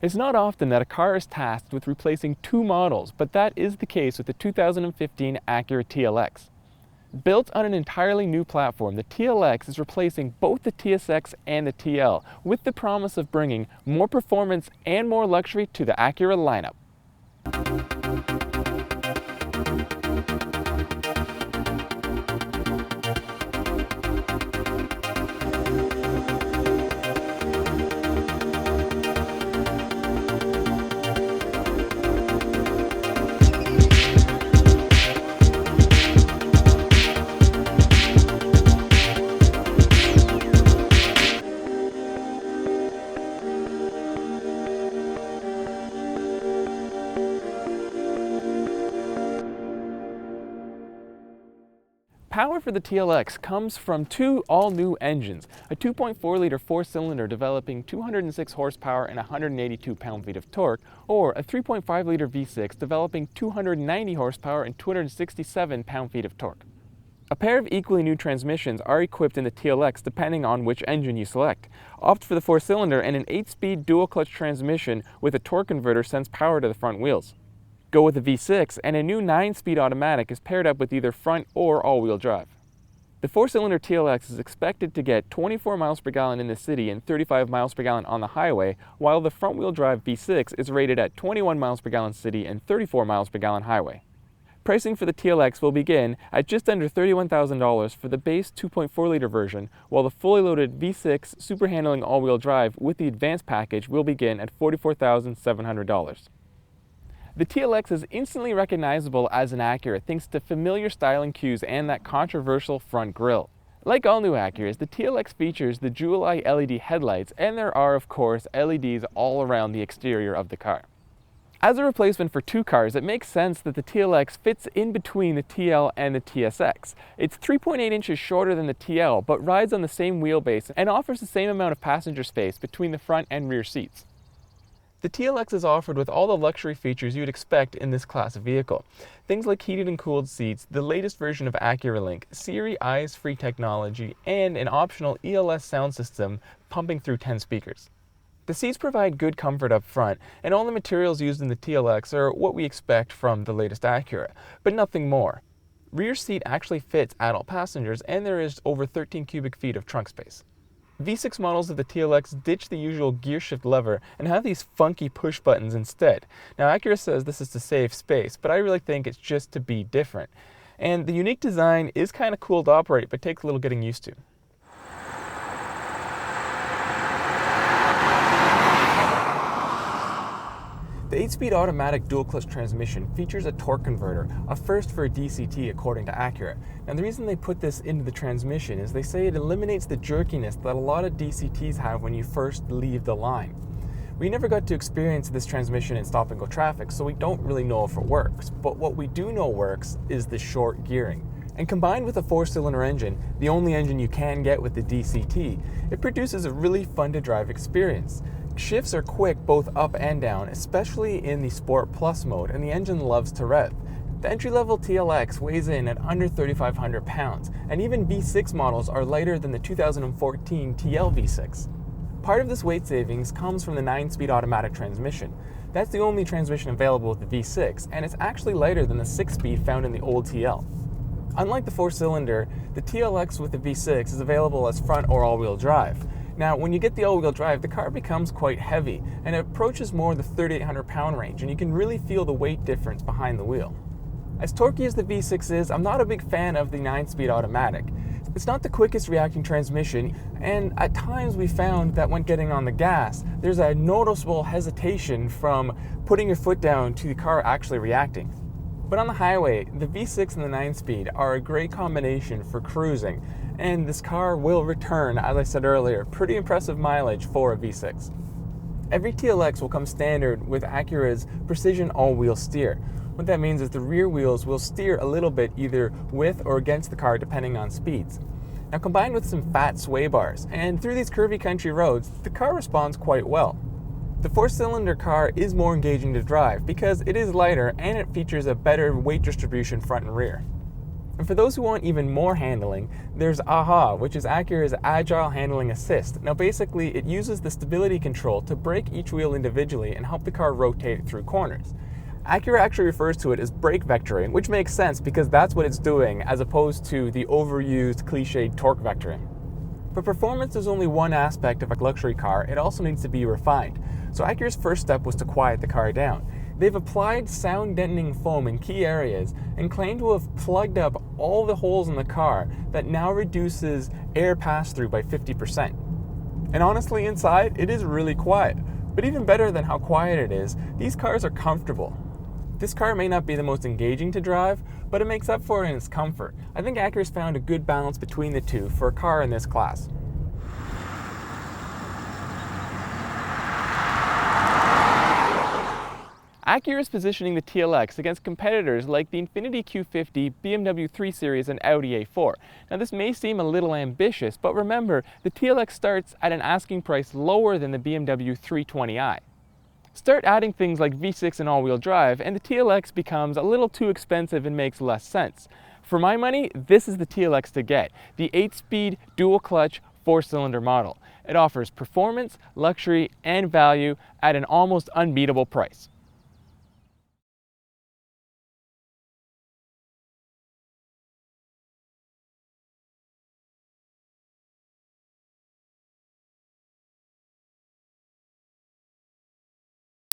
It's not often that a car is tasked with replacing two models, but that is the case with the 2015 Acura TLX. Built on an entirely new platform, the TLX is replacing both the TSX and the TL, with the promise of bringing more performance and more luxury to the Acura lineup. Power for the TLX comes from two all-new engines, a 2.4-liter four-cylinder developing 206 horsepower and 182 pound-feet of torque, or a 3.5-liter V6 developing 290 horsepower and 267 pound-feet of torque. A pair of equally new transmissions are equipped in the TLX depending on which engine you select. Opt for the four-cylinder, and an 8-speed dual-clutch transmission with a torque converter sends power to the front wheels. Go with a V6, and a new 9-speed automatic is paired up with either front or all-wheel drive. The four-cylinder TLX is expected to get 24 miles per gallon in the city and 35 miles per gallon on the highway, while the front-wheel drive V6 is rated at 21 miles per gallon city and 34 miles per gallon highway. Pricing for the TLX will begin at just under $31,000 for the base 2.4-liter version, while the fully loaded V6 super handling all-wheel drive with the advanced package will begin at $44,700. The TLX is instantly recognizable as an Acura thanks to familiar styling cues and that controversial front grille. Like all new Acuras, the TLX features the dual-eye LED headlights, and there are, of course, LEDs all around the exterior of the car. As a replacement for two cars, it makes sense that the TLX fits in between the TL and the TSX. It's 3.8 inches shorter than the TL, but rides on the same wheelbase and offers the same amount of passenger space between the front and rear seats. The TLX is offered with all the luxury features you'd expect in this class of vehicle. Things like heated and cooled seats, the latest version of AcuraLink, Siri eyes-free technology, and an optional ELS sound system pumping through 10 speakers. The seats provide good comfort up front, and all the materials used in the TLX are what we expect from the latest Acura, but nothing more. Rear seat actually fits adult passengers, and there is over 13 cubic feet of trunk space. V6 models of the TLX ditch the usual gear shift lever and have these funky push buttons instead. Now, Acura says this is to save space, but I really think it's just to be different. And the unique design is kind of cool to operate, but takes a little getting used to. The 8-speed automatic dual-clutch transmission features a torque converter, a first for a DCT according to Acura. Now, the reason they put this into the transmission is they say it eliminates the jerkiness that a lot of DCTs have when you first leave the line. We never got to experience this transmission in stop-and-go traffic, so we don't really know if it works. But what we do know works is the short gearing. And combined with a four-cylinder engine, the only engine you can get with the DCT, it produces a really fun-to-drive experience. Shifts are quick both up and down, especially in the Sport Plus mode, and the engine loves to rev. The entry-level TLX weighs in at under 3,500 pounds, and even V6 models are lighter than the 2014 TL V6. Part of this weight savings comes from the 9-speed automatic transmission. That's the only transmission available with the V6, and it's actually lighter than the 6-speed found in the old TL. Unlike the four-cylinder, the TLX with the V6 is available as front or all-wheel drive. Now, when you get the all-wheel drive, the car becomes quite heavy, and it approaches more the 3,800 pound range, and you can really feel the weight difference behind the wheel. As torquey as the V6 is, I'm not a big fan of the 9-speed automatic. It's not the quickest reacting transmission, and at times we found that when getting on the gas, there's a noticeable hesitation from putting your foot down to the car actually reacting. But on the highway, the V6 and the 9-speed are a great combination for cruising, and this car will return, as I said earlier, pretty impressive mileage for a V6. Every TLX will come standard with Acura's precision all-wheel steer. What that means is the rear wheels will steer a little bit either with or against the car depending on speeds. Now, combined with some fat sway bars, and through these curvy country roads, the car responds quite well. The four-cylinder car is more engaging to drive because it is lighter and it features a better weight distribution front and rear. And for those who want even more handling, there's AHA, which is Acura's Agile Handling Assist. Now basically, it uses the stability control to brake each wheel individually and help the car rotate through corners. Acura actually refers to it as brake vectoring, which makes sense because that's what it's doing as opposed to the overused cliched torque vectoring. But performance is only one aspect of a luxury car, it also needs to be refined. So Acura's first step was to quiet the car down. They've applied sound deadening foam in key areas and claim to have plugged up all the holes in the car that now reduces air pass-through by 50%. And honestly, inside, it is really quiet. But even better than how quiet it is, these cars are comfortable. This car may not be the most engaging to drive, but it makes up for it in its comfort. I think Acura's found a good balance between the two for a car in this class. Acura is positioning the TLX against competitors like the Infiniti Q50, BMW 3 Series, and Audi A4. Now this may seem a little ambitious, but remember, the TLX starts at an asking price lower than the BMW 320i. Start adding things like V6 and all-wheel drive, and the TLX becomes a little too expensive and makes less sense. For my money, this is the TLX to get, the 8-speed, dual-clutch, 4-cylinder model. It offers performance, luxury, and value at an almost unbeatable price.